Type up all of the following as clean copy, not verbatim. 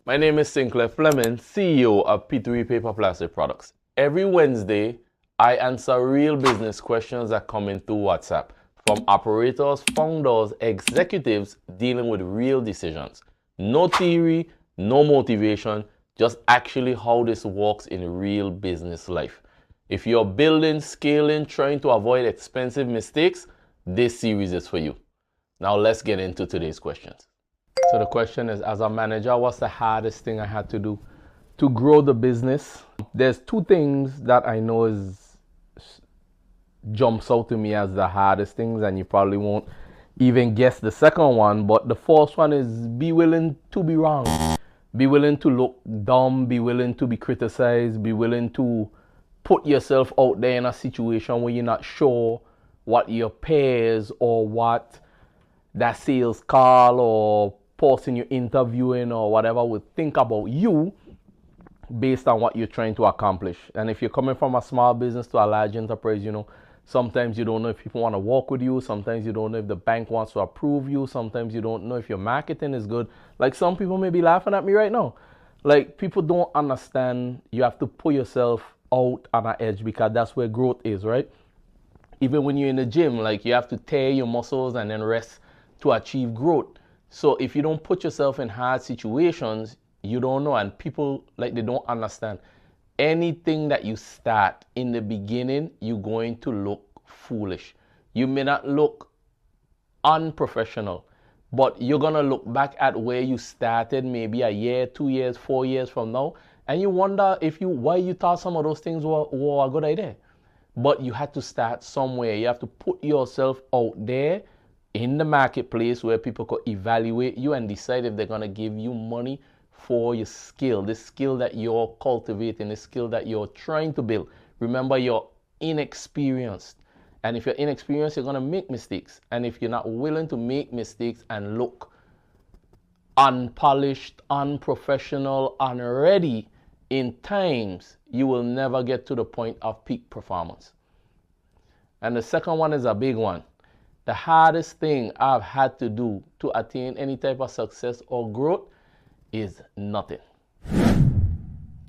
My name is Sinclair Fleming, CEO of P3 Paper Plastic Products. Every Wednesday, I answer real business questions that come in through WhatsApp from operators, founders, executives dealing with real decisions. No theory, no motivation, just actually how this works in real business life. If you're building, scaling, trying to avoid expensive mistakes, this series is for you. Now let's get into today's questions. So the question is, as a manager, what's the hardest thing I had to do to grow the business? There's two things that I know jumps out to me as the hardest things, and you probably won't even guess the second one, but the first one is be willing to be wrong. Be willing to look dumb, be willing to be criticized, be willing to put yourself out there in a situation where you're not sure what your peers or what that sales call or person you're interviewing or whatever would think about you based on what you're trying to accomplish. And if you're coming from a small business to a large enterprise, sometimes you don't know if people want to work with you. Sometimes you don't know if the bank wants to approve you. Sometimes you don't know if your marketing is good. Like, some people may be laughing at me right now. Like, people don't understand you have to put yourself out on an edge, because that's where growth is, right? Even when you're in the gym, like, you have to tear your muscles and then rest to achieve growth. So if you don't put yourself in hard situations, you don't know. And people, like, they don't understand. Anything that you start in the beginning, you're going to look foolish. You may not look unprofessional, but you're going to look back at where you started maybe a year, 2 years, 4 years from now, and you wonder why you thought some of those things were a good idea. But you had to start somewhere. You have to put yourself out there in the marketplace where people could evaluate you and decide if they're going to give you money for your skill, the skill that you're cultivating, the skill that you're trying to build. Remember, you're inexperienced. And if you're inexperienced, you're going to make mistakes. And if you're not willing to make mistakes and look unpolished, unprofessional, unready in times, you will never get to the point of peak performance. And the second one is a big one. The hardest thing I've had to do to attain any type of success or growth is nothing.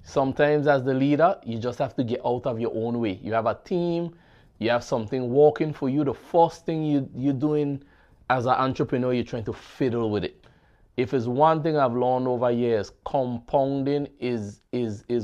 Sometimes as the leader, you just have to get out of your own way. You have a team, you have something working for you. The first thing you're doing as an entrepreneur, you're trying to fiddle with it. If it's one thing I've learned over years, compounding is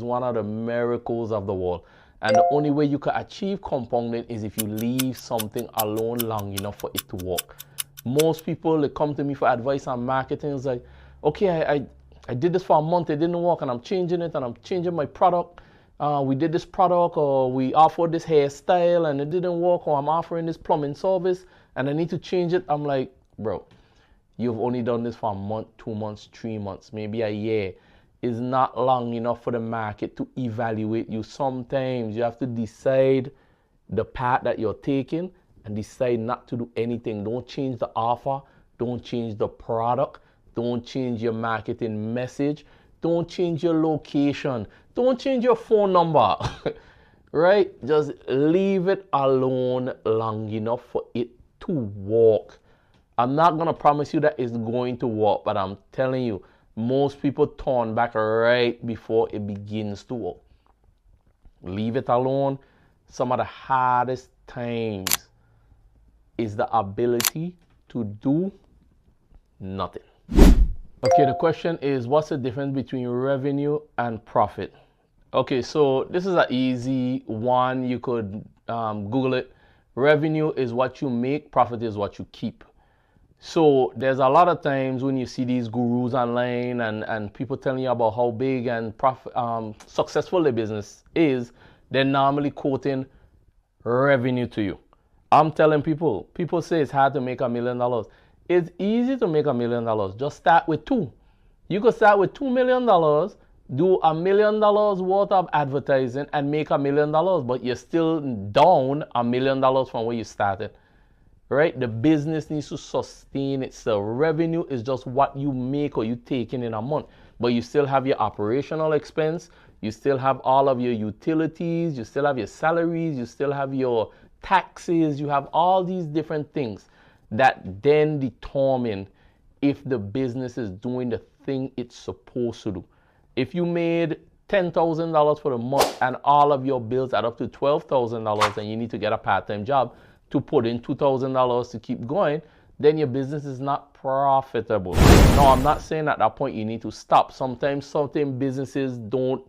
one of the miracles of the world. And the only way you can achieve compounding is if you leave something alone long enough for it to work. Most people, they come to me for advice on marketing. It's like, okay, I did this for a month, it didn't work, and I'm changing it, and I'm changing my product. We did this product, or we offered this hairstyle, and it didn't work, or I'm offering this plumbing service, and I need to change it. I'm like, bro, you've only done this for a month, 2 months, 3 months, maybe a year. Is not long enough for the market to evaluate you. Sometimes you have to decide the path that you're taking and decide not to do anything. Don't change the offer. Don't change the product. Don't change your marketing message. Don't change your location. Don't change your phone number. Right? Just leave it alone long enough for it to work. I'm not going to promise you that it's going to work, but I'm telling you, most people turn back right before it begins to work. Leave it alone. Some of the hardest times is the ability to do nothing. Okay, the question is, what's the difference between revenue and profit? Okay, so this is an easy one. You could Google it. Revenue is what you make, profit is what you keep. So there's a lot of times when you see these gurus online and people telling you about how big and successful their business is, they're normally quoting revenue to you. I'm telling people say it's hard to make $1 million. It's easy to make $1 million. Just start with 2. You could start with $2 million, do $1 million worth of advertising and make $1 million, but you're still down $1 million from where you started. Right? The business needs to sustain itself. Revenue is just what you make or you take in a month. But you still have your operational expense. You still have all of your utilities. You still have your salaries. You still have your taxes. You have all these different things that then determine if the business is doing the thing it's supposed to do. If you made $10,000 for the month and all of your bills add up to $12,000 and you need to get a part-time job to put in $2,000 to keep going, then your business is not profitable. Now, I'm not saying at that point you need to stop. Sometimes certain businesses don't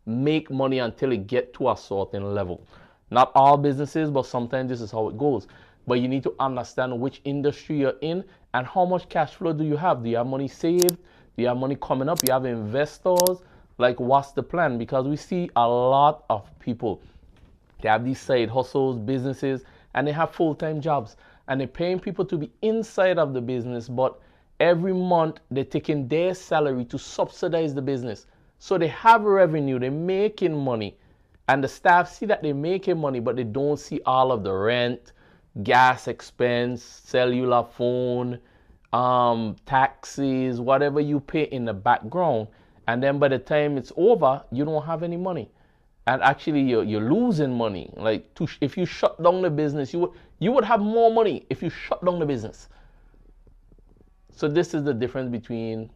make money until it get to a certain level. Not all businesses, but sometimes this is how it goes. But you need to understand which industry you're in and how much cash flow do you have. Do you have money saved? Do you have money coming up? Do you have investors? Like, what's the plan? Because we see a lot of people, they have these side hustles, businesses, and they have full-time jobs. And they're paying people to be inside of the business, but every month they're taking their salary to subsidize the business. So they have revenue, they're making money. And the staff see that they're making money, but they don't see all of the rent, gas expense, cellular phone, taxes, whatever you pay in the background. And then by the time it's over, you don't have any money. And actually you're losing money. Like, if you shut down the business, you would have more money if you shut down the business. So this is the difference between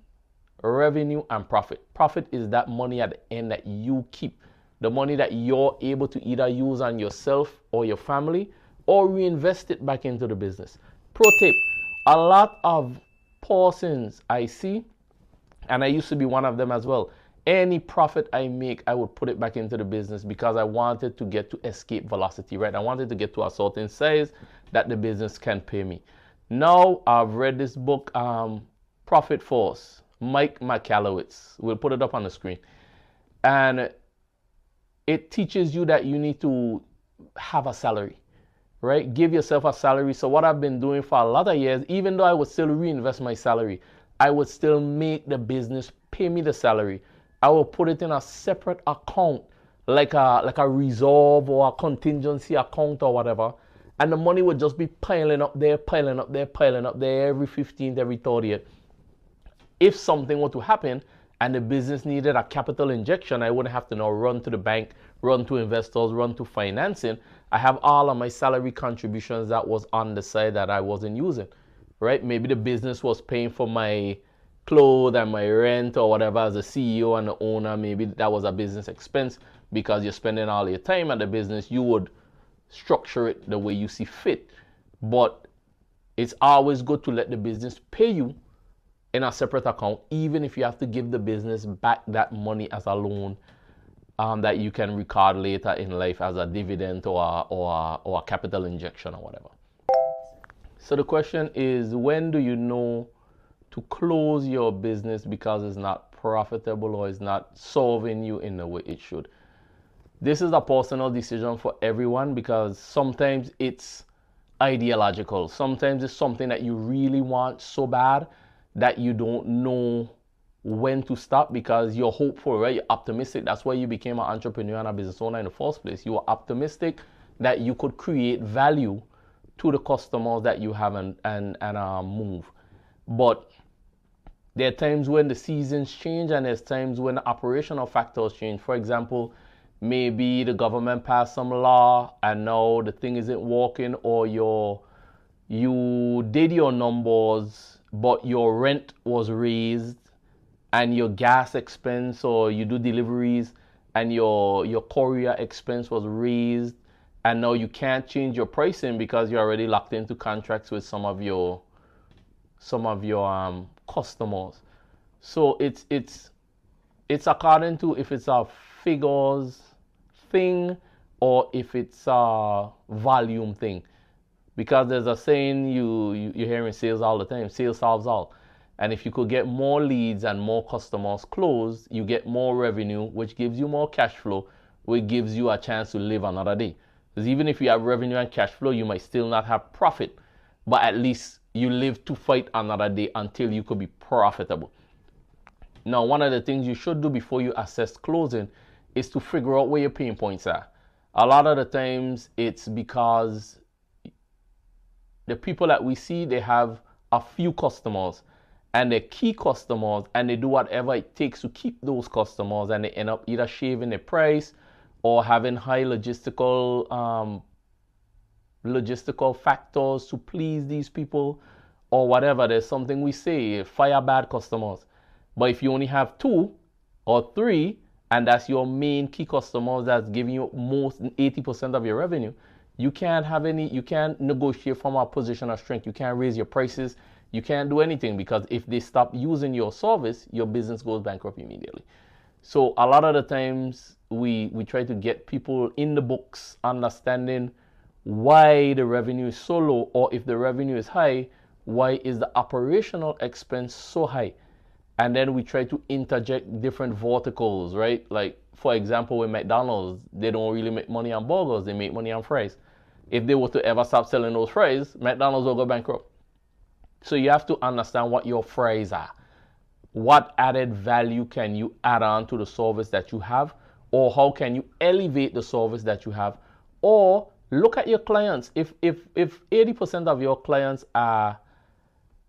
revenue and profit. Profit is that money at the end that you keep. The money that you're able to either use on yourself or your family or reinvest it back into the business. Pro tip, a lot of persons I see, and I used to be one of them as well, any profit I make, I would put it back into the business because I wanted to get to escape velocity, right? I wanted to get to a certain size that the business can pay me. Now I've read this book, Profit Force, Mike Michalowicz. We'll put it up on the screen. And it teaches you that you need to have a salary, right? Give yourself a salary. So what I've been doing for a lot of years, even though I would still reinvest my salary, I would still make the business pay me the salary. I will put it in a separate account, like a reserve or a contingency account or whatever. And the money would just be piling up there, piling up there, piling up there every 15th, every 30th. If something were to happen and the business needed a capital injection, I wouldn't have to now run to the bank, run to investors, run to financing. I have all of my salary contributions that was on the side that I wasn't using, right? Maybe the business was paying for my clothes and my rent or whatever as a CEO and the owner. Maybe that was a business expense because you're spending all your time at the business. You would structure it the way you see fit. But it's always good to let the business pay you in a separate account, even if you have to give the business back that money as a loan that you can record later in life as a dividend or a capital injection or whatever. So the question is, when do you know to close your business because it's not profitable or it's not serving you in the way it should? This is a personal decision for everyone because sometimes it's ideological. Sometimes it's something that you really want so bad that you don't know when to stop because you're hopeful, right? You're optimistic. That's why you became an entrepreneur and a business owner in the first place. You were optimistic that you could create value to the customers that you have and move. But there are times when the seasons change and there's times when the operational factors change. For example, maybe the government passed some law and now the thing isn't working, or you did your numbers but your rent was raised and your gas expense, or you do deliveries and your courier expense was raised, and now you can't change your pricing because you're already locked into contracts with some of your customers. So it's according to if it's a figures thing or if it's a volume thing. Because there's a saying you hear in sales all the time, sales solves all. And if you could get more leads and more customers closed, you get more revenue, which gives you more cash flow, which gives you a chance to live another day. Because even if you have revenue and cash flow, you might still not have profit, but at least you live to fight another day until you could be profitable. Now, one of the things you should do before you assess closing is to figure out where your pain points are. A lot of the times it's because the people that we see, they have a few customers and they're key customers, and they do whatever it takes to keep those customers, and they end up either shaving the price or having high logistical factors to please these people or whatever. There's something we say, fire bad customers. But if you only have 2 or 3, and that's your main key customers that's giving you most 80% of your revenue, you can't negotiate from a position of strength. You can't raise your prices. You can't do anything, because if they stop using your service, your business goes bankrupt immediately. So a lot of the times we try to get people in the books understanding why the revenue is so low, or if the revenue is high, why is the operational expense so high? And then we try to interject different verticals, right? Like, for example, with McDonald's, they don't really make money on burgers, they make money on fries. If they were to ever stop selling those fries, McDonald's will go bankrupt. So you have to understand what your fries are. What added value can you add on to the service that you have? Or how can you elevate the service that you have? Or look at your clients. If 80% of your clients are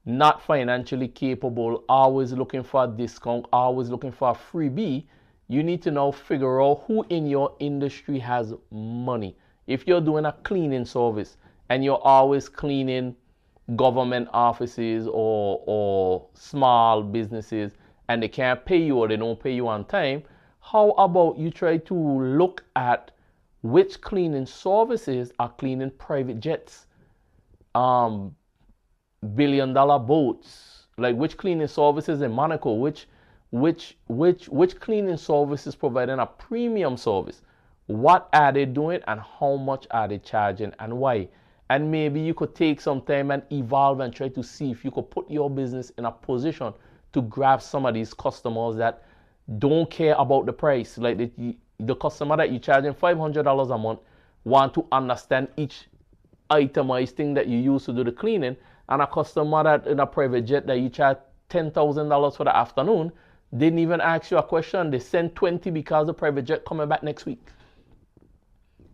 not financially capable, always looking for a discount, always looking for a freebie, you need to now figure out who in your industry has money. If you're doing a cleaning service and you're always cleaning government offices or small businesses and they can't pay you or they don't pay you on time, how about you try to look at which cleaning services are cleaning private jets, billion-dollar boats, like which cleaning services in Monaco, which cleaning services providing a premium service, what are they doing and how much are they charging and why? And maybe you could take some time and evolve and try to see if you could put your business in a position to grab some of these customers that don't care about the price. Like the customer that you're charging $500 a month want to understand each itemized thing that you use to do the cleaning, and a customer that in a private jet that you charge $10,000 for the afternoon didn't even ask you a question. They sent 20 because the private jet coming back next week.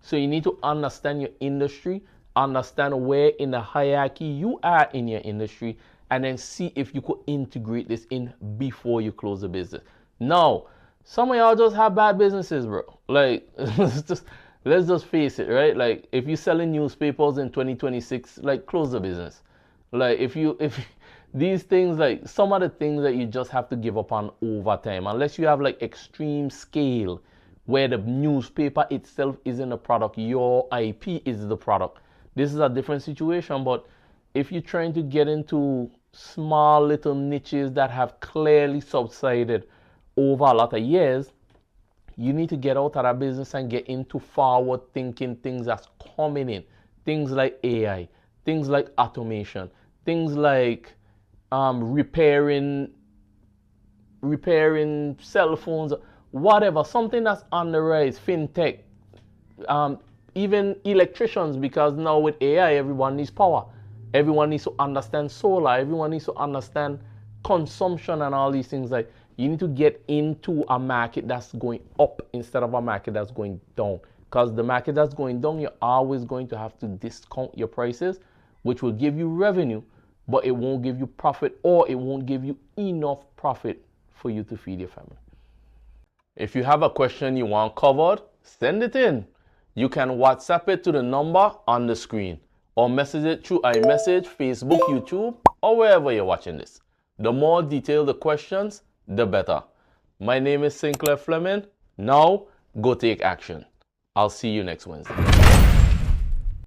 So you need to understand your industry, understand where in the hierarchy you are in your industry, and then see if you could integrate this in before you close the business. Now, some of y'all just have bad businesses, bro. Like, let's just face it, right? Like, if you're selling newspapers in 2026, like, close the business. Like, if these things, like, some of the things that you just have to give up on over time, unless you have, like, extreme scale, where the newspaper itself isn't a product, your IP is the product. This is a different situation, but if you're trying to get into small little niches that have clearly subsided over a lot of years, you need to get out of that business and get into forward thinking things that's coming in. Things like AI, things like automation, things like repairing cell phones, whatever, something that's on the rise, fintech, even electricians, because now with AI, everyone needs power. Everyone needs to understand solar. Everyone needs to understand consumption and all these things. Like, you need to get into a market that's going up instead of a market that's going down. Because the market that's going down, you're always going to have to discount your prices, which will give you revenue, but it won't give you profit, or it won't give you enough profit for you to feed your family. If you have a question you want covered, send it in. You can WhatsApp it to the number on the screen, or message it through iMessage, Facebook, YouTube, or wherever you're watching this. The more detailed the questions, the better. My name is Sinclair Fleming. Now, go take action. I'll see you next Wednesday.